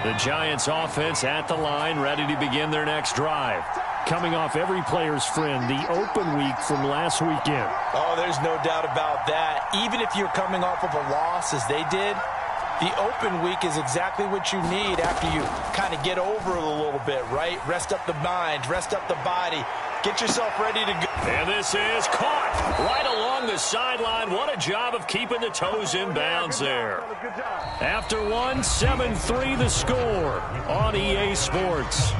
The Giants offense at the line, ready to begin their next drive. Coming off every player's friend, the open week from last weekend. Oh, there's no doubt about that. Even if you're coming off of a loss as they did, the open week is exactly what you need after you kind of get over it a little bit, right? Rest up the mind, rest up the body. Get yourself ready to go. And this is caught right along the sideline. What a job of keeping the toes in bounds there. After one, 7-3 the score on EA Sports.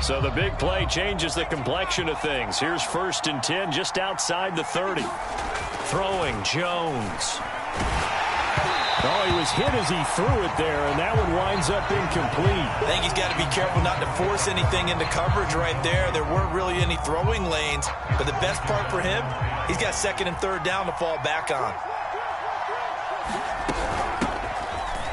So the big play changes the complexion of things. Here's 1st and 10 just outside the 30. Throwing Jones. Oh, he was hit as he threw it there, and that one winds up incomplete. I think he's got to be careful not to force anything into coverage right there. There weren't really any throwing lanes, but the best part for him, he's got 2nd and 3rd down to fall back on.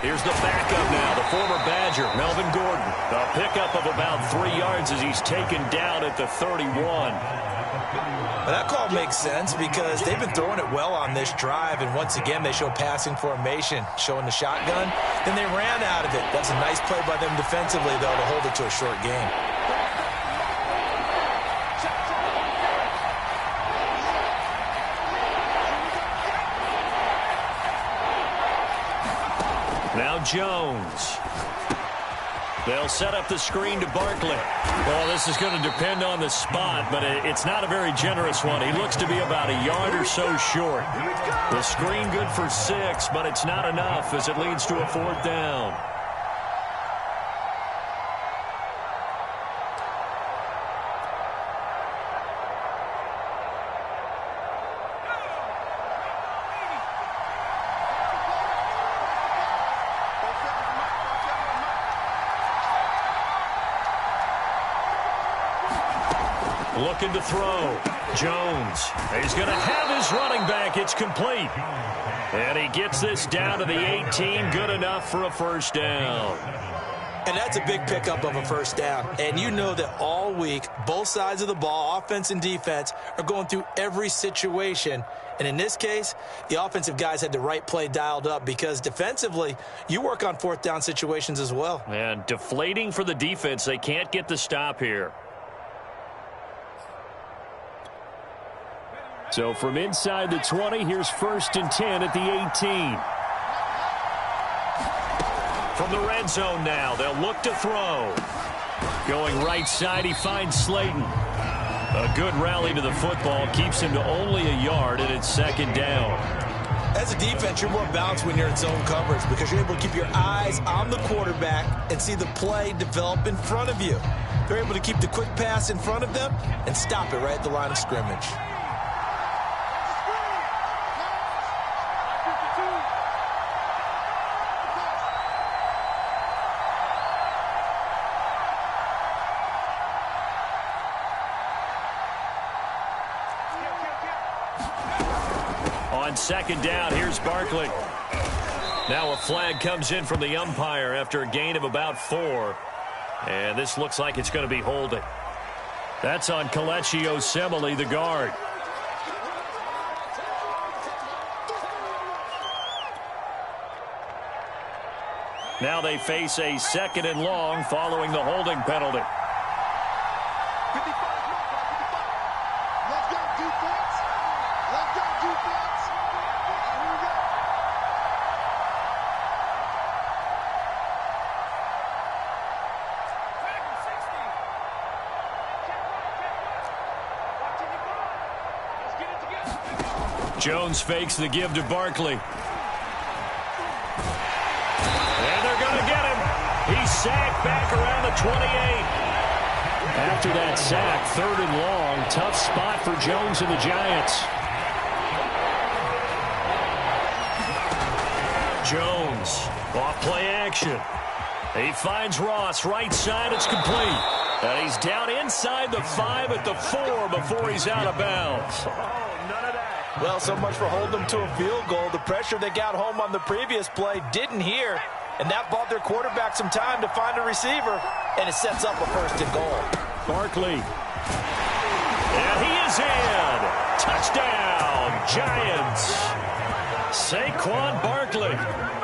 Here's the backup now, the former Badger, Melvin Gordon. A pickup of about 3 yards as he's taken down at the 31. Well, that call makes sense because they've been throwing it well on this drive, and once again they show passing formation, showing the shotgun. Then they ran out of it. That's a nice play by them defensively, though, to hold it to a short game. Now Jones. They'll set up the screen to Barkley. Well, this is going to depend on the spot, but it's not a very generous one. He looks to be about a yard or so short. The screen good for 6, but it's not enough as it leads to a 4th down. Looking to throw. Jones. He's going to have his running back. It's complete. And he gets this down to the 18. Good enough for a 1st down. And that's a big pickup of a 1st down. And you know that all week, both sides of the ball, offense and defense, are going through every situation. And in this case, the offensive guys had the right play dialed up because defensively, you work on 4th down situations as well. And deflating for the defense. They can't get the stop here. So from inside the 20, here's 1st and 10 at the 18. From the red zone now, they'll look to throw. Going right side, he finds Slayton. A good rally to the football keeps him to only a yard, and it's 2nd down. As a defense, you're more balanced when you're in zone coverage because you're able to keep your eyes on the quarterback and see the play develop in front of you. They're able to keep the quick pass in front of them and stop it right at the line of scrimmage. On 2nd down, here's Barkley. Now a flag comes in from the umpire after a gain of about 4. And this looks like it's going to be holding. That's on Kelechi Osemele, the guard. Now they face a 2nd and long following the holding penalty. Jones fakes the give to Barkley. And they're going to get him. He's sacked back around the 28. After that sack, 3rd and long. Tough spot for Jones and the Giants. Jones, off play action. He finds Ross, right side, it's complete. And he's down inside the 5 at the 4 before he's out of bounds. Oh, none of that. Well, so much for holding them to a field goal. The pressure they got home on the previous play didn't hear, and that bought their quarterback some time to find a receiver, and it sets up a 1st and goal. Barkley. And he is in. Touchdown, Giants. Saquon Barkley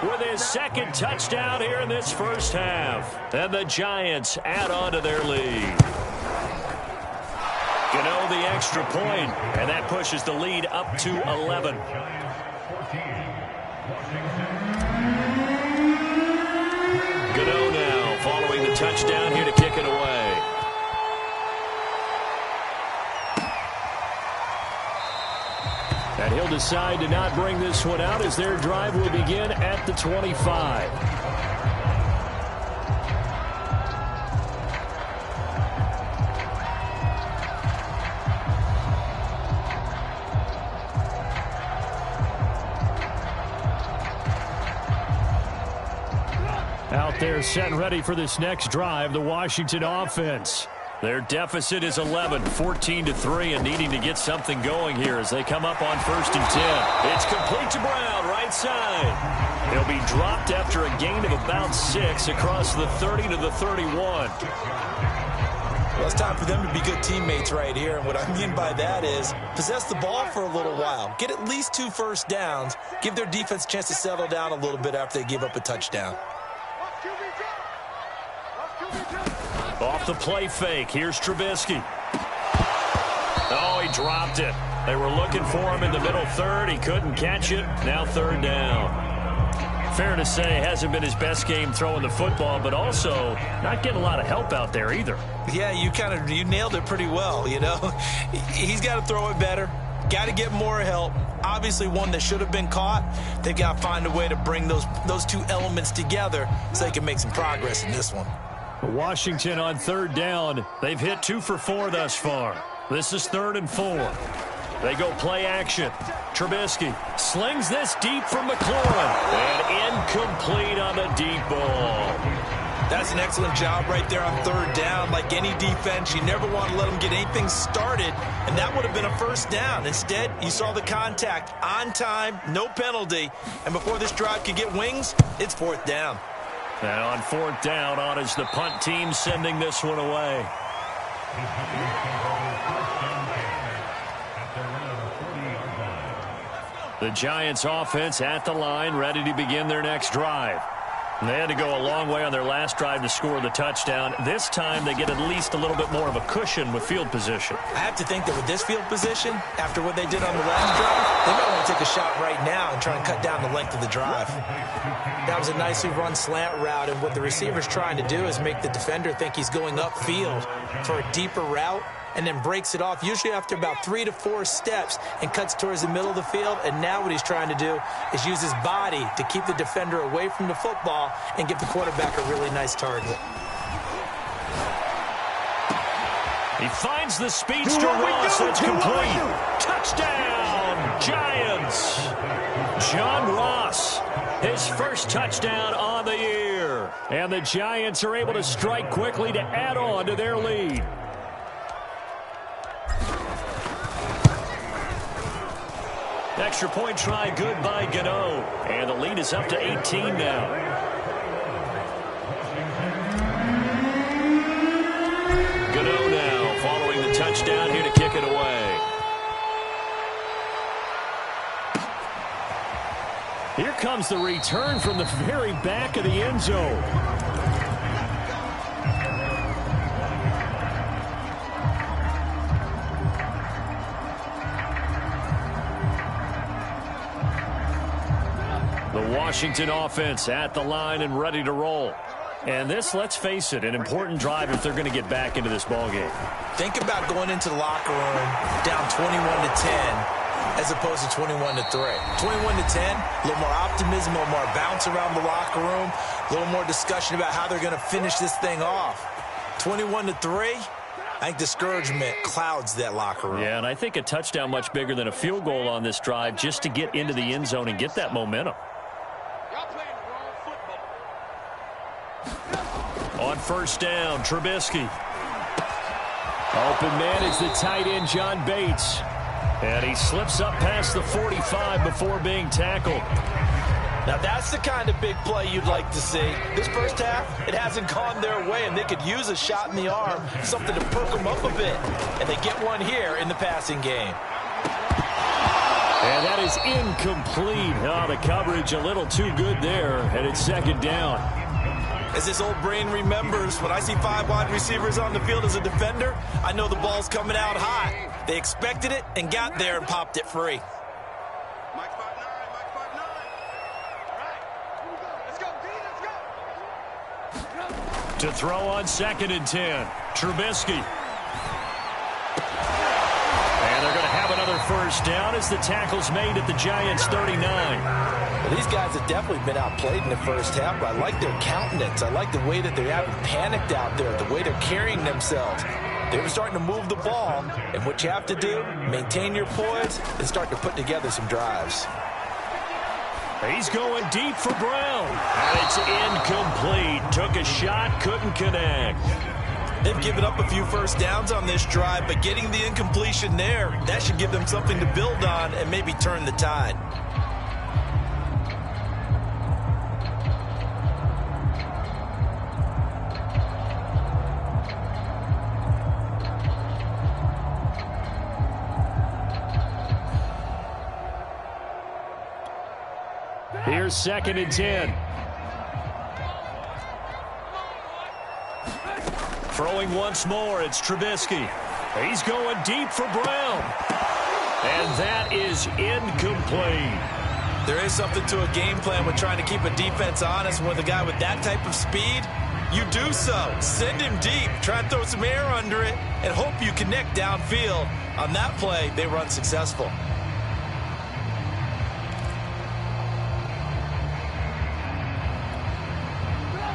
with his 2nd touchdown here in this first half. And the Giants add on to their lead. Gano the extra point, and that pushes the lead up to 11. Gano now following the touchdown here to kick it away. And he'll decide to not bring this one out as their drive will begin at the 25. Out there set and ready for this next drive, the Washington offense. Their deficit is 11, 14-3, and needing to get something going here as they come up on 1st and 10. It's complete to Brown, right side. They'll be dropped after a gain of about 6 across the 30 to the 31. Well, it's time for them to be good teammates right here, and what I mean by that is possess the ball for a little while, get at least 2 first downs, give their defense a chance to settle down a little bit after they give up a touchdown. Off the play fake, here's Trubisky. Oh, he dropped it. They were looking for him in the middle 3rd. He couldn't catch it. Now 3rd down. Fair to say, hasn't been his best game throwing the football, but also not getting a lot of help out there either. Yeah, you nailed it pretty well, you know. He's got to throw it better. Got to get more help. Obviously one that should have been caught. They've got to find a way to bring those 2 elements together so they can make some progress in this one. Washington on 3rd down. They've hit 2 for 4 thus far. This is 3rd and 4. They go play action. Trubisky slings this deep from McLaurin. And incomplete on the deep ball. That's an excellent job right there on 3rd down. Like any defense, you never want to let them get anything started, and that would have been a 1st down. Instead, you saw the contact on time, no penalty, and before this drive could get wings, it's 4th down. And on 4th down, on is the punt team sending this one away. The Giants offense at the line, ready to begin their next drive. They had to go a long way on their last drive to score the touchdown. This time they get at least a little bit more of a cushion with field position. I have to think that with this field position, after what they did on the last drive, they might want to take a shot right now and try and cut down the length of the drive. That was a nicely run slant route, and what the receiver's trying to do is make the defender think he's going upfield for a deeper route, and then breaks it off, usually after about 3 to 4 steps, and cuts towards the middle of the field. And now what he's trying to do is use his body to keep the defender away from the football and give the quarterback a really nice target. He finds the speedster Ross. It's complete. Touchdown, Giants. John Ross, his first touchdown on the year. And the Giants are able to strike quickly to add on to their lead. Extra point try good by Gano. And the lead is up to 18 now. Gano now following the touchdown here to kick it away. Here comes the return from the very back of the end zone. The Washington offense at the line and ready to roll. And this, let's face it, an important drive if they're going to get back into this ballgame. Think about going into the locker room down 21-10 as opposed to 21-3. 21-10, a little more optimism, a little more bounce around the locker room, a little more discussion about how they're going to finish this thing off. 21-3, I think discouragement clouds that locker room. Yeah, and I think a touchdown much bigger than a field goal on this drive just to get into the end zone and get that momentum. On first down, Trubisky. Open man is the tight end, John Bates. And he slips up past the 45 before being tackled. Now, that's the kind of big play you'd like to see. This first half, it hasn't gone their way, and they could use a shot in the arm, something to perk them up a bit. And they get one here in the passing game. And that is incomplete. Oh, the coverage a little too good there, and it's second down. As this old brain remembers, when I see 5 wide receivers on the field as a defender, I know the ball's coming out hot. They expected it and got there and popped it free. To throw on 2nd and 10, Trubisky. And they're going to have another first down as the tackle's made at the Giants' 39. Well, these guys have definitely been outplayed in the first half, but I like their countenance. I like the way that they haven't panicked out there, the way they're carrying themselves. They were starting to move the ball, and what you have to do, maintain your poise and start to put together some drives. He's going deep for Brown. And it's incomplete. Took a shot, couldn't connect. They've given up a few first downs on this drive, but getting the incompletion there, that should give them something to build on and maybe turn the tide. Here's 2nd and 10. Throwing once more, it's Trubisky. He's going deep for Brown. And that is incomplete. There is something to a game plan with trying to keep a defense honest. With a guy with that type of speed, you do so. Send him deep. Try and throw some air under it and hope you connect downfield. On that play, they run successful.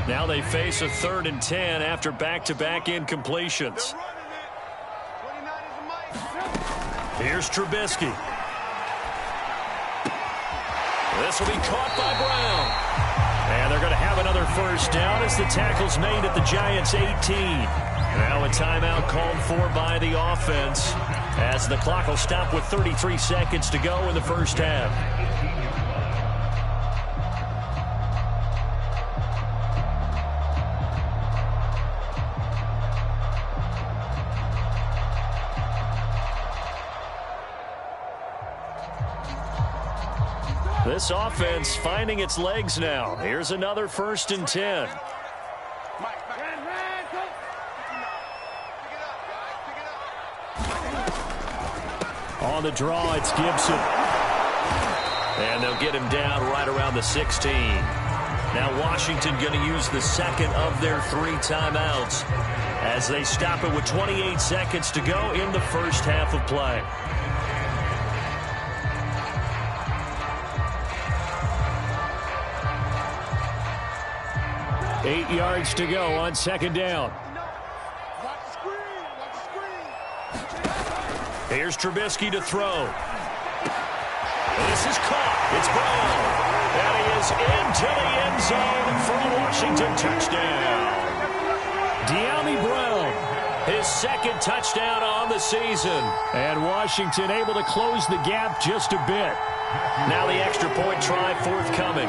Now they face a 3rd and 10 after back-to-back incompletions. Here's Trubisky. This will be caught by Brown. And they're going to have another first down as the tackle's made at the Giants' 18. Now a timeout called for by the offense as the clock will stop with 33 seconds to go in the first half. This offense finding its legs now. Here's another 1st and 10. On the draw, it's Gibson. And they'll get him down right around the 16. Now Washington going to use the second of their 3 timeouts as they stop it with 28 seconds to go in the first half of play. 8 yards to go on 2nd down. Here's Trubisky to throw. This is caught. It's Brown. And he is into the end zone for a Washington touchdown. De'Ami Brown, his 2nd touchdown on the season. And Washington able to close the gap just a bit. Now the extra point try forthcoming.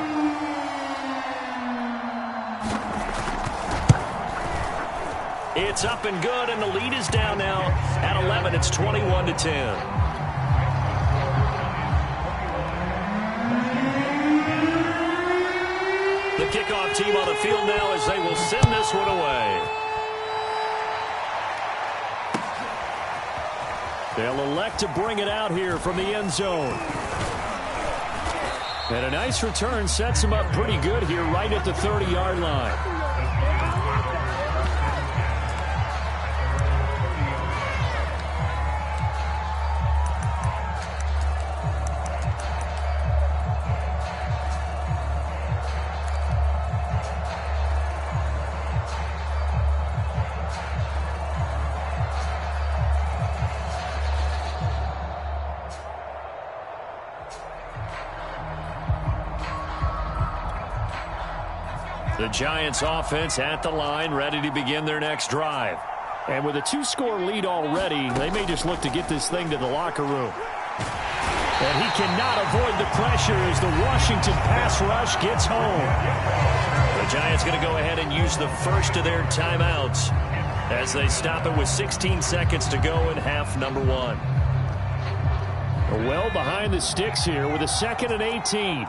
It's up and good, and the lead is down now at 11. It's 21-10. The kickoff team on the field now as they will send this one away. They'll elect to bring it out here from the end zone. And a nice return sets them up pretty good here right at the 30-yard line. The Giants offense at the line, ready to begin their next drive. And with a 2-score lead already, they may just look to get this thing to the locker room. And he cannot avoid the pressure as the Washington pass rush gets home. The Giants going to go ahead and use the first of their timeouts as they stop it with 16 seconds to go in half number one. Well behind the sticks here with a 2nd and 18.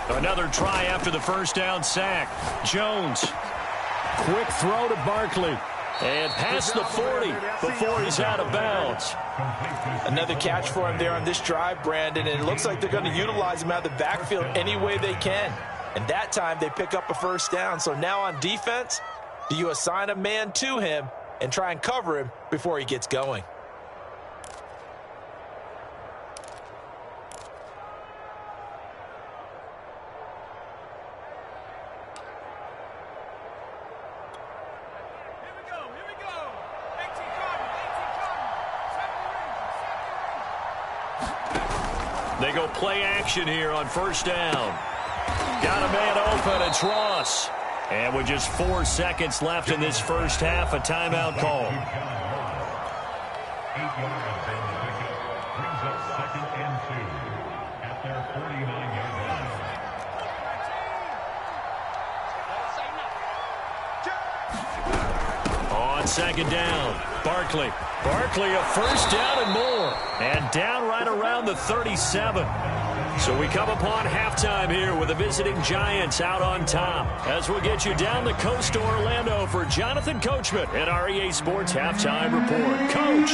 Another try after the first down sack. Jones. Quick throw to Barkley. And past the 40 before he's out of bounds. Another catch for him there on this drive, Brandon. And it looks like they're going to utilize him out of the backfield any way they can. And that time they pick up a first down. So now on defense, do you assign a man to him and try and cover him before he gets going? They go play action here on first down. Got a man open, it's Ross. And with just 4 seconds left in this first half, a timeout call. Brings up 2nd and 2 at their 49-yard line. On second down, Barkley. Barkley a first down and more. And down right around the 37. So we come upon halftime here with the visiting Giants out on top. As we'll get you down the coast to Orlando for Jonathan Coachman at our EA Sports Halftime Report. Coach.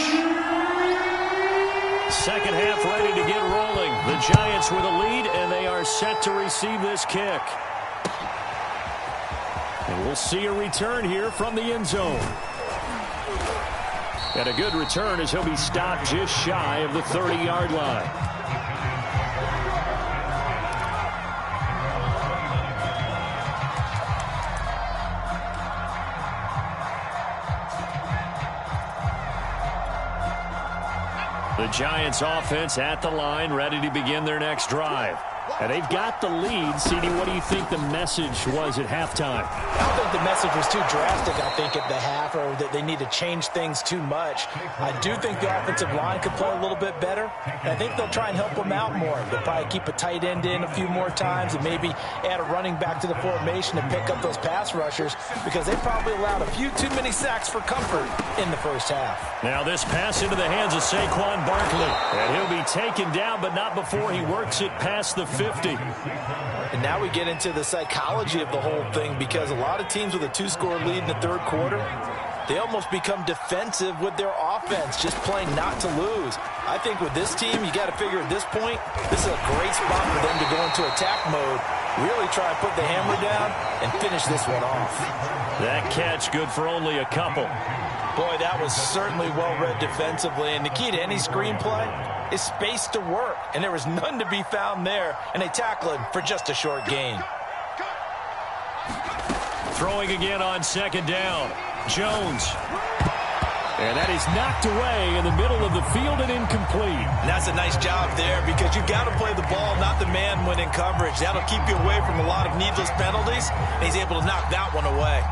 Second half ready to get rolling. The Giants with a lead, and they are set to receive this kick. And we'll see a return here from the end zone. And a good return as he'll be stopped just shy of the 30-yard line. The Giants offense at the line, ready to begin their next drive. And they've got the lead. CD, what do you think the message was at halftime? I don't think the message was too drastic, I think, at the half, or that they need to change things too much. I do think the offensive line could play a little bit better. I think they'll try and help them out more. They'll probably keep a tight end in a few more times and maybe add a running back to the formation to pick up those pass rushers, because they probably allowed a few too many sacks for comfort in the first half. Now this pass into the hands of Saquon Barkley. And he'll be taken down, but not before he works it past the 50. And now we get into the psychology of the whole thing, because a lot of teams with a 2-score lead in the third quarter, they almost become defensive with their offense, just playing not to lose. I think with this team, you got to figure at this point, this is a great spot for them to go into attack mode, really try and put the hammer down and finish this one off. That catch good for only a couple. Boy, that was certainly well-read defensively, and the key to any screenplay is space to work, and there was none to be found there, and they tackle him for just a short gain. Throwing again on second down. Jones. And that is knocked away in the middle of the field and incomplete. And that's a nice job there, because you've got to play the ball, not the man when in coverage. That'll keep you away from a lot of needless penalties, and he's able to knock that one away.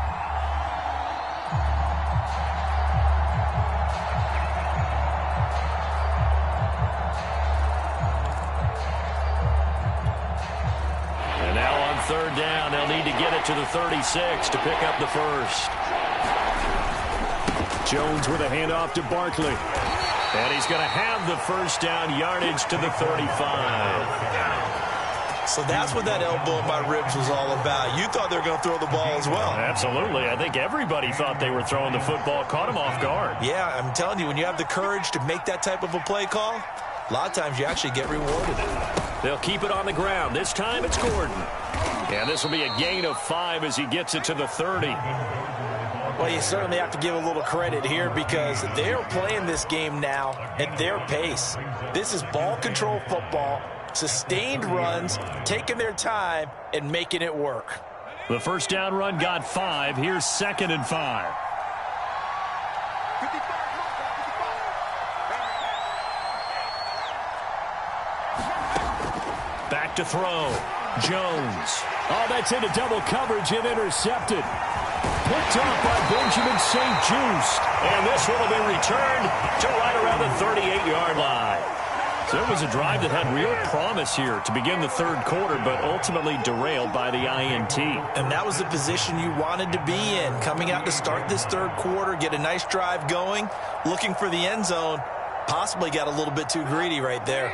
Third down, they'll need to get it to the 36 to pick up the first. Jones with a handoff to Barkley. And he's going to have the first down, yardage to the 35. So that's what that elbow in my ribs was all about. You thought they were going to throw the ball as well. Absolutely. I think everybody thought they were throwing the football, caught him off guard. Yeah, I'm telling you, when you have the courage to make that type of a play call, a lot of times you actually get rewarded. They'll keep it on the ground. This time it's Gordon. And this will be a gain of 5 as he gets it to the 30. Well, you certainly have to give a little credit here, because they're playing this game now at their pace. This is ball control football, sustained runs, taking their time and making it work. The first down run got 5. Here's 2nd and 5. Back to throw. Jones. Oh, that's into double coverage and intercepted. Picked off by Benjamin St-Juste. And this one will be returned to right around the 38-yard line. So it was a drive that had real promise here to begin the third quarter, but ultimately derailed by the INT. And that was the position you wanted to be in, coming out to start this third quarter, get a nice drive going, looking for the end zone. Possibly got a little bit too greedy right there.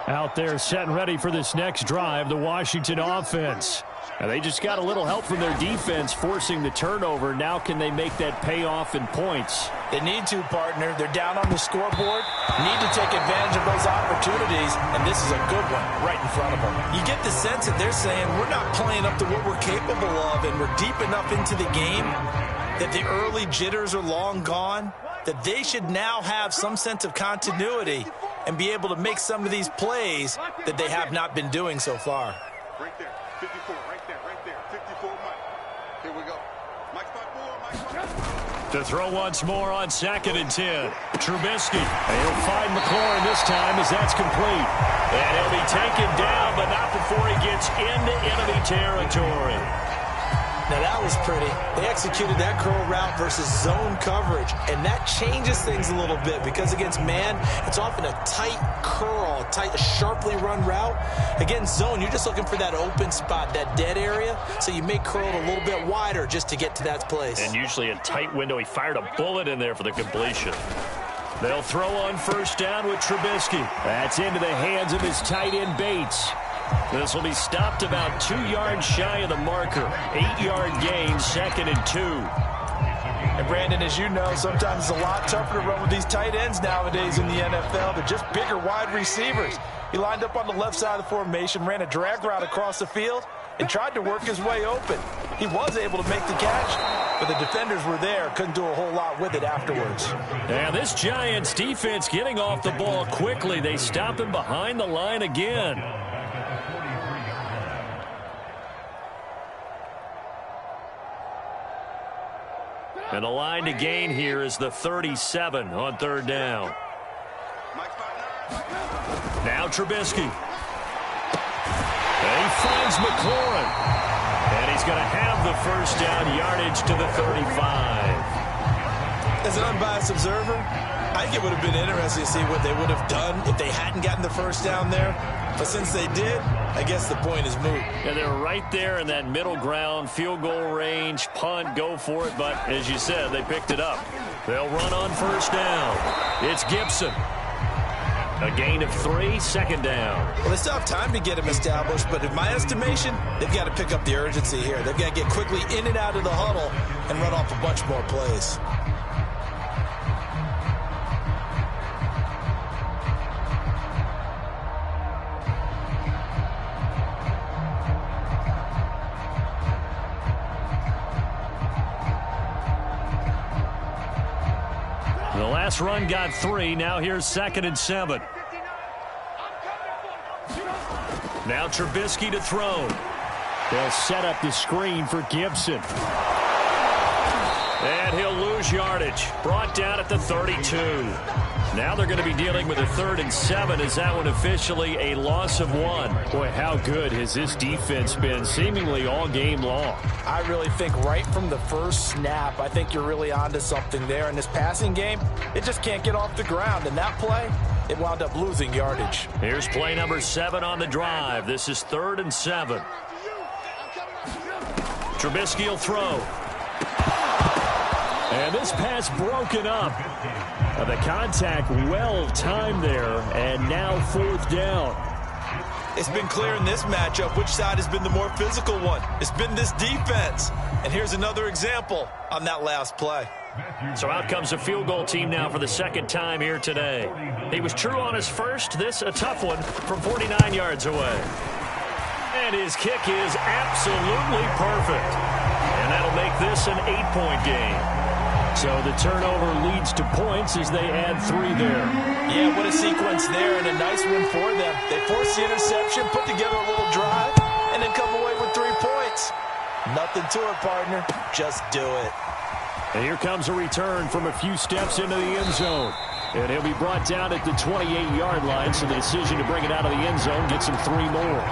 Out there set and ready for this next drive, the Washington offense. And they just got a little help from their defense forcing the turnover. Now can they make that payoff in points? They need to, partner. They're down on the scoreboard. Need to take advantage of those opportunities, and this is a good one right in front of them. You get the sense that they're saying we're not playing up to what we're capable of, and we're deep enough into the game that the early jitters are long gone, that they should now have some sense of continuity and be able to make some of these plays that they have not been doing so far. Right there, 54, right there, 54, Mike. Here we go. Mike spot 4, Mike spot. To throw once more on 2nd and 10. Trubisky. And he'll find McLaurin this time as that's complete. And he'll be taken down, but not before he gets into enemy territory. Now that was pretty. They executed that curl route versus zone coverage, and that changes things a little bit because against man, it's often a tight curl, a sharply run route. Against zone, you're just looking for that open spot, that dead area, so you may curl it a little bit wider just to get to that place. And usually a tight window. He fired a bullet in there for the completion. They'll throw on first down with Trubisky. That's into the hands of his tight end Bates. This will be stopped about 2 yards shy of the marker. 8-yard gain, 2nd and 2. And Brandon, as you know, sometimes it's a lot tougher to run with these tight ends nowadays in the NFL. They're just bigger wide receivers. He lined up on the left side of the formation, ran a drag route across the field, and tried to work his way open. He was able to make the catch, but the defenders were there, couldn't do a whole lot with it afterwards. And this Giants defense getting off the ball quickly. They stop him behind the line again. And the line to gain here is the 37 on third down. Now Trubisky. And he finds McLaurin. And he's going to have the first down yardage to the 35. As an unbiased observer, I think it would have been interesting to see what they would have done if they hadn't gotten the first down there. But since they did, I guess the point is moot. Yeah, they're right there in that middle ground, field goal range, punt, go for it. But as you said, they picked it up. They'll run on first down. It's Gibson. A gain of 3, 2nd down. Well, they still have time to get him established, but in my estimation, they've got to pick up the urgency here. They've got to get quickly in and out of the huddle and run off a bunch more plays. The last run got 3. Now here's 2nd and 7. Now Trubisky to throw. They'll set up the screen for Gibson. And he'll lose yardage. Brought down at the 32. Now they're going to be dealing with a 3rd and 7. Is that one officially a loss of 1? Boy, how good has this defense been seemingly all game long? I really think right from the first snap, I think you're really onto something there. In this passing game, it just can't get off the ground. And that play, it wound up losing yardage. Here's play number 7 on the drive. This is 3rd and 7. Trubisky will throw. And this pass broken up. The contact well timed there, and now 4th down. It's been clear in this matchup which side has been the more physical one. It's been this defense. And here's another example on that last play. So out comes a field goal team now for the 2nd time here today. He was true on his first. This a tough one from 49 yards away. And his kick is absolutely perfect. And that'll make this an 8-point game. So the turnover leads to points as they add 3 there. Yeah, what a sequence there, and a nice one for them. They forced the interception, put together a little drive, and then come away with 3 points. Nothing to it, partner. Just do it. And here comes a return from a few steps into the end zone. And he'll be brought down at the 28-yard line, so the decision to bring it out of the end zone gets him 3 more.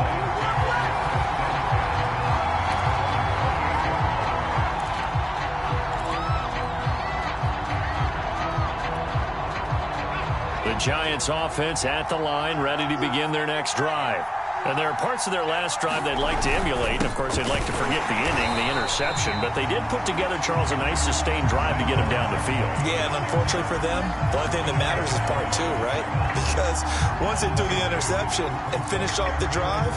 The Giants offense at the line, ready to begin their next drive. And there are parts of their last drive they'd like to emulate. And, of course, they'd like to forget the inning, the interception. But they did put together, Charles, a nice sustained drive to get them down the field. Yeah, and unfortunately for them, the only thing that matters is part two, right? Because once they threw the interception and finished off the drive,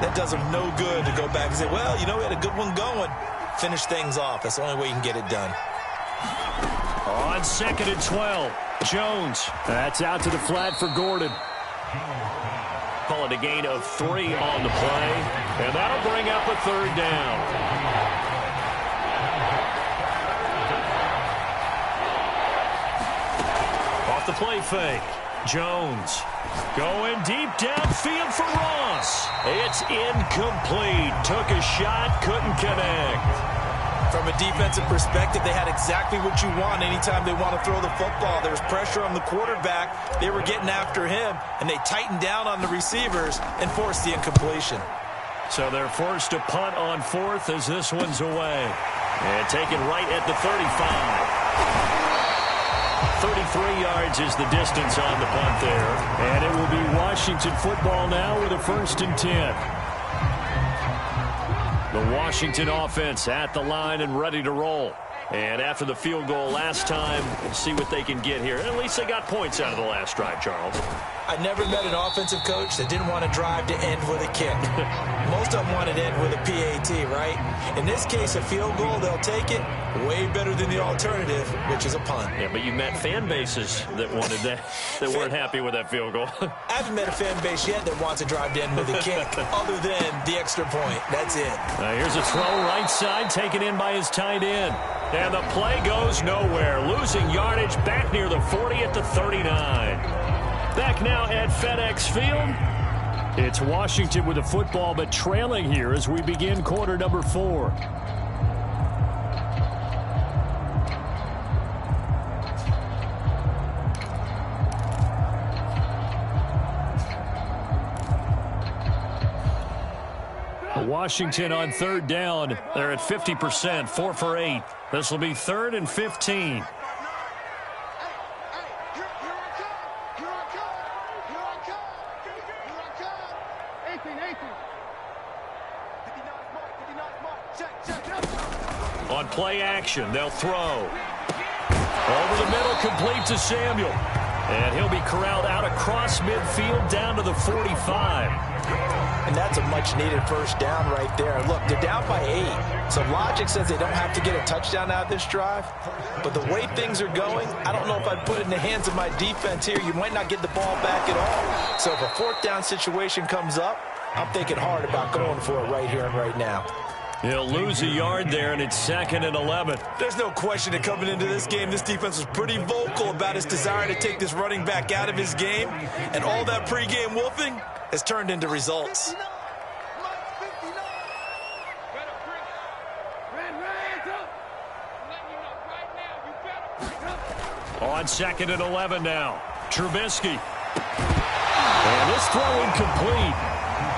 that does them no good to go back and say, well, you know, we had a good one going. Finish things off. That's the only way you can get it done. On 2nd and 12, Jones. That's out to the flat for Gordon. Call it a gain of 3 on the play. And that'll bring up a 3rd down. Off the play fake. Jones going deep downfield for Ross. It's incomplete. Took a shot, couldn't connect. From a defensive perspective, they had exactly what you want anytime they want to throw the football. There was pressure on the quarterback. They were getting after him, and they tightened down on the receivers and forced the incompletion. So they're forced to punt on 4th as this one's away. And taken right at the 35. 33 yards is the distance on the punt there. And it will be Washington football now with a 1st and 10. The Washington offense at the line and ready to roll. And after the field goal last time, we'll see what they can get here. At least they got points out of the last drive, Charles. I never met an offensive coach that didn't want to drive to end with a kick. Most of them wanted to end with a PAT, right? In this case, a field goal, they'll take it. Way better than the alternative, which is a punt. Yeah, but you met fan bases that wanted that, that weren't happy with that field goal. I haven't met a fan base yet that wants to drive to end with a kick, other than the extra point. That's it. Here's a throw right side, taken in by his tight end. And the play goes nowhere. Losing yardage back near the 40 at the 39. Back now at FedEx Field. It's Washington with the football, but trailing here as we begin quarter number 4. Washington on 3rd down. They're at 50%, 4 for 8. This will be 3rd and 15. On play action, they'll throw. Over the middle, complete to Samuel. And he'll be corralled out across midfield down to the 45. And that's a much-needed 1st down right there. Look, they're down by 8. So logic says they don't have to get a touchdown out of this drive. But the way things are going, I don't know if I'd put it in the hands of my defense here. You might not get the ball back at all. So if a 4th down situation comes up, I'm thinking hard about going for it right here and right now. He'll lose a yard there, and it's 2nd and 11. There's no question that coming into this game, this defense was pretty vocal about its desire to take this running back out of his game. And all that pregame wolfing has turned into results. On 2nd and 11 now. Trubisky. And this throw incomplete.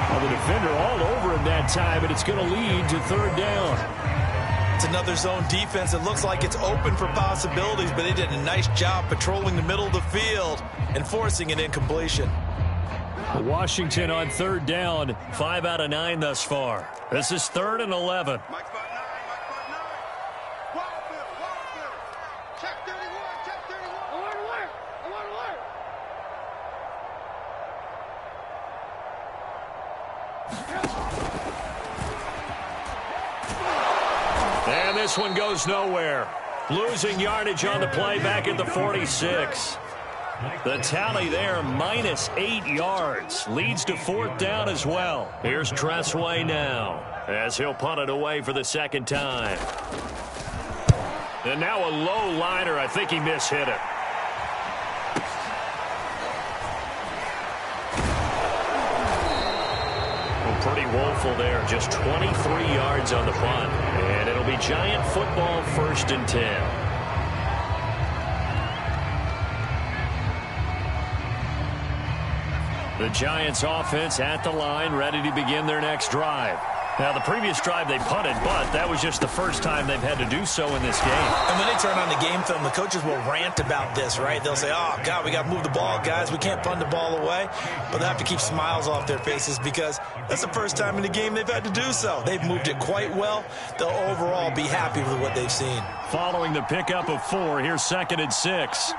Well, the defender all over him that time, and it's going to lead to 3rd down. It's another zone defense. It looks like it's open for possibilities, but they did a nice job patrolling the middle of the field and forcing an incompletion. Washington on 3rd down, 5 out of 9 thus far. This is 3rd and 11. Mike spot 9, Mike spot 9. Wildfield. Check 31, check 31. Alert. And this one goes nowhere. Losing yardage on the play back at the 46. The tally there, -8 yards. Leads to 4th down as well. Here's Tressway now as he'll punt it away for the 2nd time. And now a low liner. I think he mishit it. Pretty woeful there. Just 23 yards on the punt. And it'll be Giant football, 1st and 10. The Giants offense at the line, ready to begin their next drive. Now, the previous drive they punted, but that was just the first time they've had to do so in this game. And when they turn on the game film, the coaches will rant about this, right? They'll say, oh, God, we got to move the ball, guys. We can't punt the ball away. But they have to keep smiles off their faces because that's the first time in the game they've had to do so. They've moved it quite well. They'll overall be happy with what they've seen. Following the pickup of 4, here's 2nd and 6.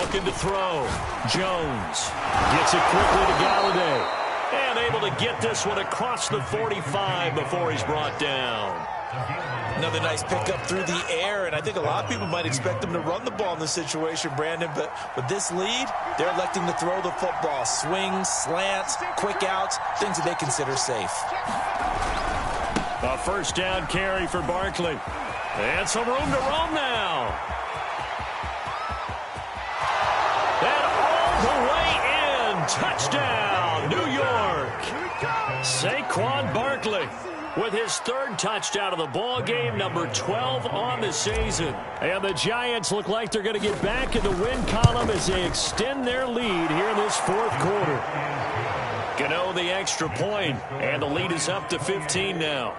Looking to throw. Jones gets it quickly to Galladay. And able to get this one across the 45 before he's brought down. Another nice pickup through the air, and I think a lot of people might expect them to run the ball in this situation, Brandon, but with this lead, they're electing to throw the football. Swings, slants, quick outs, things that they consider safe. A first down carry for Barkley. And some room to roam now. And all the way in. Touchdown, New York. Saquon Barkley with his 3rd touchdown of the ball game, number 12 on the season. And the Giants look like they're going to get back in the win column as they extend their lead here in this 4th quarter. Gano the extra point, and the lead is up to 15 now.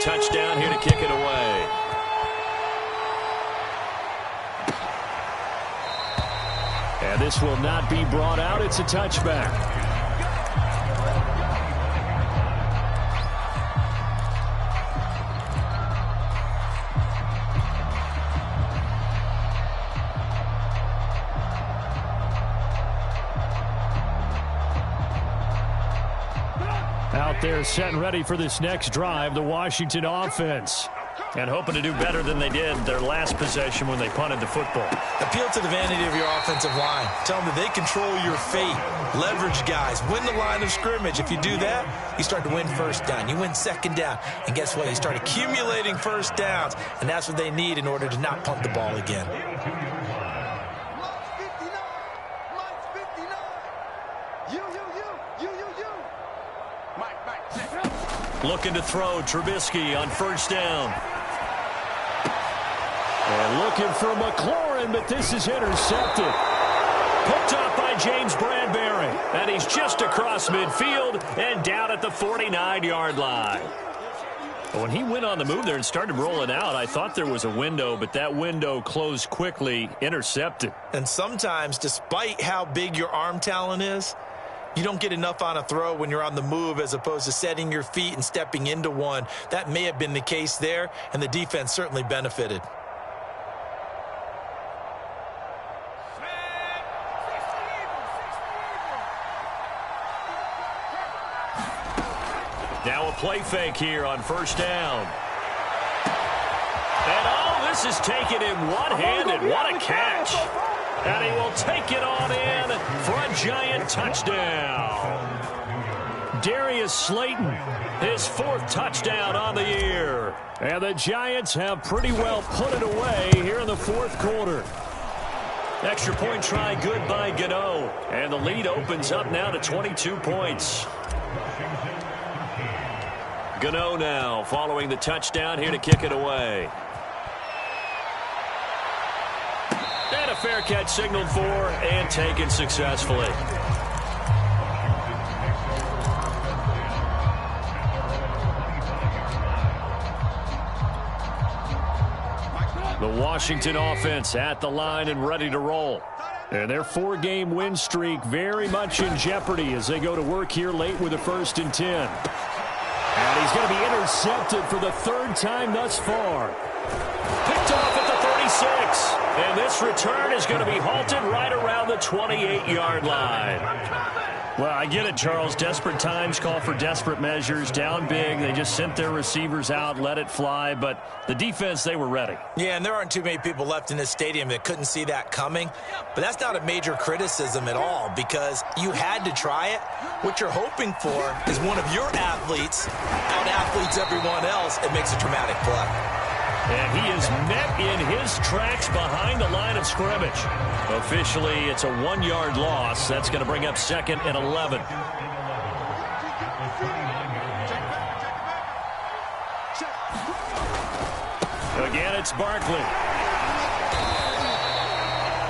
Touchdown here to kick it away. And this will not be brought out. It's a touchback. Out there set and ready for this next drive, the Washington offense. And hoping to do better than they did their last possession when they punted the football. Appeal to the vanity of your offensive line. Tell them that they control your fate. Leverage guys. Win the line of scrimmage. If you do that, you start to win first down. You win 2nd down. And guess what? You start accumulating first downs. And that's what they need in order to not punt the ball again. Looking to throw, Trubisky on first down. And looking for McLaurin, but this is intercepted. Picked up by James Bradbury. And he's just across midfield and down at the 49-yard line. When he went on the move there and started rolling out, I thought there was a window, but that window closed quickly, intercepted. And sometimes, despite how big your arm talent is, you don't get enough on a throw when you're on the move as opposed to setting your feet and stepping into one. That may have been the case there, and the defense certainly benefited. Now a play fake here on first down. And oh, this is taken in one-handed. What a catch. And he will take it on in for a Giant touchdown. Darius Slayton, his 4th touchdown on the year. And the Giants have pretty well put it away here in the 4th quarter. Extra point try good by Gano. And the lead opens up now to 22 points. Gano now following the touchdown here to kick it away. And a fair catch signaled for and taken successfully. The Washington offense at the line and ready to roll. And their 4-game win streak very much in jeopardy as they go to work here late with a 1st and 10. And he's going to be intercepted for the 3rd time thus far. Picked off at the 36. And this return is going to be halted right around the 28-yard line. Well, I get it, Charles. Desperate times call for desperate measures. Down big. They just sent their receivers out, let it fly. But the defense, they were ready. Yeah, and there aren't too many people left in this stadium that couldn't see that coming. But that's not a major criticism at all because you had to try it. What you're hoping for is one of your athletes out-athletes everyone else and makes a dramatic play. And he is met in his tracks behind the line of scrimmage. Officially, it's a 1-yard loss. That's going to bring up 2nd and 11. Again, it's Barkley.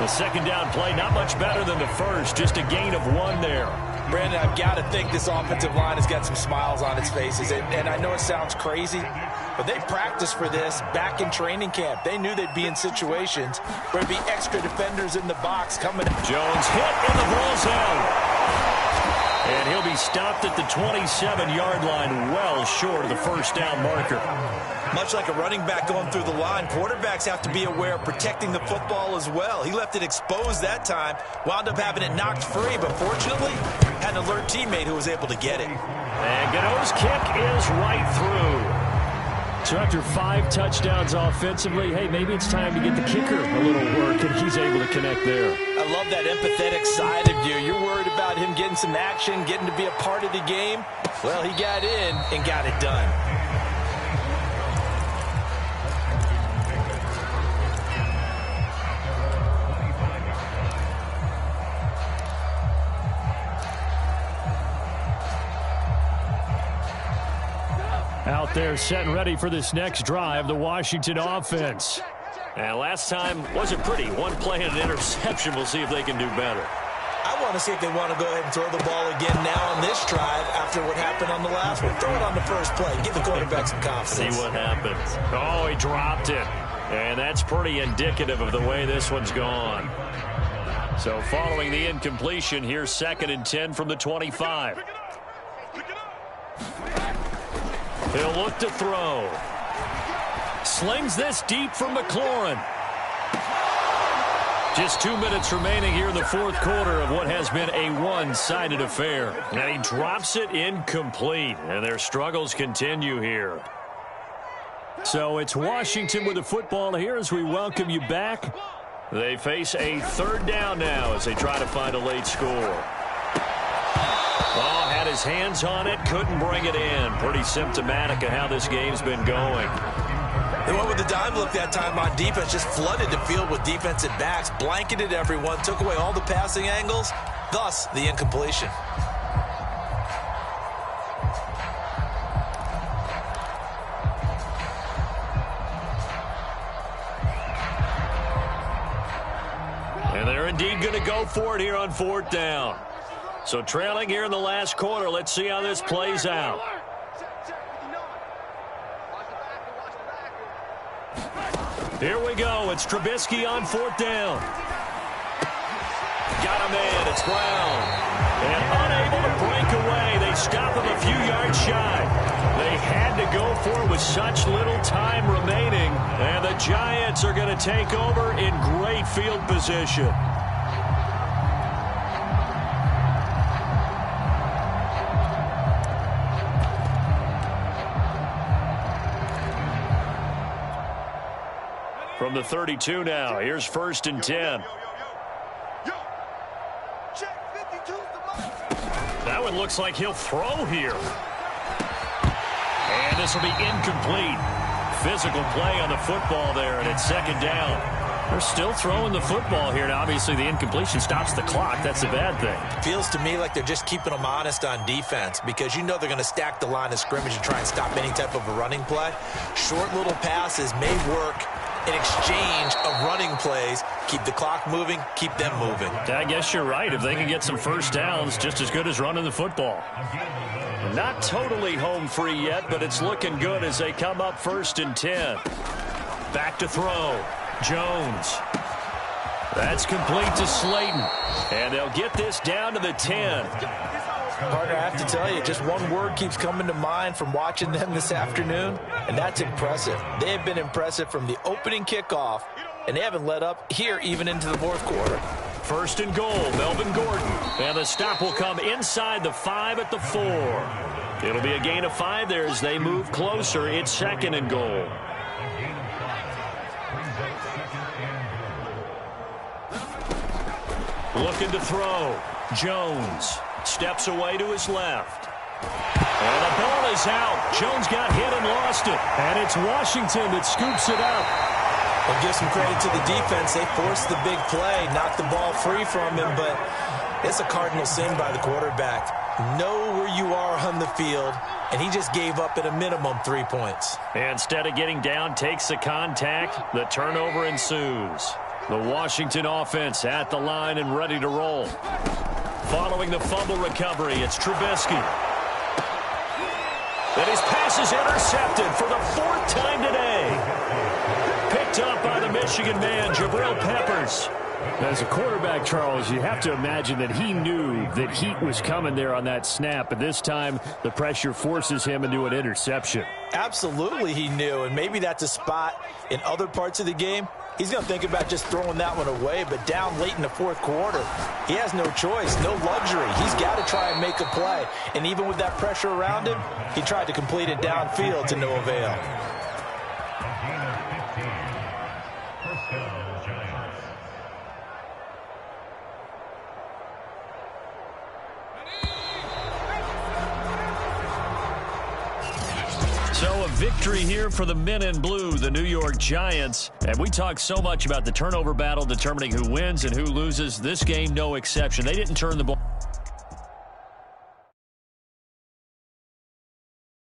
The second down play, not much better than the first. Just a gain of 1 there. Brandon, I've got to think this offensive line has got some smiles on its faces. And I know it sounds crazy, but they practiced for this back in training camp. They knew they'd be in situations where there'd be extra defenders in the box coming. Jones hit, and the ball's out. And he'll be stopped at the 27-yard line, well short of the first down marker. Much like a running back going through the line, quarterbacks have to be aware of protecting the football as well. He left it exposed that time, wound up having it knocked free, but fortunately had an alert teammate who was able to get it. And Gano's kick is right through. So after 5 touchdowns offensively, hey, maybe it's time to get the kicker a little work, and he's able to connect there. I love that empathetic side of you. You're worried about him getting some action, getting to be a part of the game. Well, he got in and got it done. Out there set and ready for this next drive, the Washington offense. And last time wasn't pretty. 1 play and an interception. We'll see if they can do better. I want to see if they want to go ahead and throw the ball again now on this drive after what happened on the last one. Throw it on the first play. Give the quarterback some confidence. See what happens. Oh, he dropped it. And that's pretty indicative of the way this one's gone. So following the incompletion, here's 2nd and 10 from the 25. He'll look to throw. Slings this deep from McLaurin. Just 2 minutes remaining here in the 4th quarter of what has been a one-sided affair. And he drops it incomplete, and their struggles continue here. So it's Washington with the football here as we welcome you back. They face a 3rd down now as they try to find a late score. Oh, had his hands on it, couldn't bring it in. Pretty symptomatic of how this game's been going. They went with the dime look that time on defense, just flooded the field with defensive backs, blanketed everyone, took away all the passing angles, thus the incompletion. And they're indeed going to go for it here on 4th down. So trailing here in the last quarter, let's see how this plays out. Here we go. It's Trubisky on 4th down. Got him in. It's Brown. And unable to break away. They stop him a few yards shy. They had to go for it with such little time remaining. And the Giants are going to take over in great field position. From the 32 now, here's 1st and 10. That one looks like he'll throw here. And this will be incomplete. Physical play on the football there, and it's 2nd down. They're still throwing the football here, and obviously the incompletion stops the clock. That's a bad thing. Feels to me like they're just keeping them honest on defense because you know they're going to stack the line of scrimmage and try and stop any type of a running play. Short little passes may work in exchange of running plays. Keep the clock moving, keep them moving. I guess you're right. If they can get some first downs, just as good as running the football. Not totally home free yet, but it's looking good as they come up 1st and 10. Back to throw. Jones. That's complete to Slayton. And they'll get this down to the 10. Partner, I have to tell you, just one word keeps coming to mind from watching them this afternoon, and that's impressive. They have been impressive from the opening kickoff, and they haven't let up here even into the 4th quarter. 1st and goal, Melvin Gordon. And the stop will come inside the 5 at the 4. It'll be a gain of 5 there as they move closer. It's 2nd and goal. Looking to throw. Jones steps away to his left. And the ball is out. Jones got hit and lost it. And it's Washington that scoops it up. And give some credit to the defense. They forced the big play, knocked the ball free from him, but it's a cardinal sin by the quarterback. Know where you are on the field, and he just gave up at a minimum 3 points. Instead of getting down, takes the contact. The turnover ensues. The Washington offense at the line and ready to roll. Following the fumble recovery, it's Trubisky. And his pass is intercepted for the 4th time today. Picked up by the Michigan man, Jabril Peppers. As a quarterback, Charles, you have to imagine that he knew that heat was coming there on that snap. But this time, the pressure forces him into an interception. Absolutely he knew, and maybe that's a spot in other parts of the game. He's going to think about just throwing that one away, but down late in the 4th quarter, he has no choice, no luxury. He's got to try and make a play. And even with that pressure around him, he tried to complete it downfield to no avail. So a victory here for the men in blue, the New York Giants. And we talk so much about the turnover battle determining who wins and who loses. This game, no exception. They didn't turn the ball.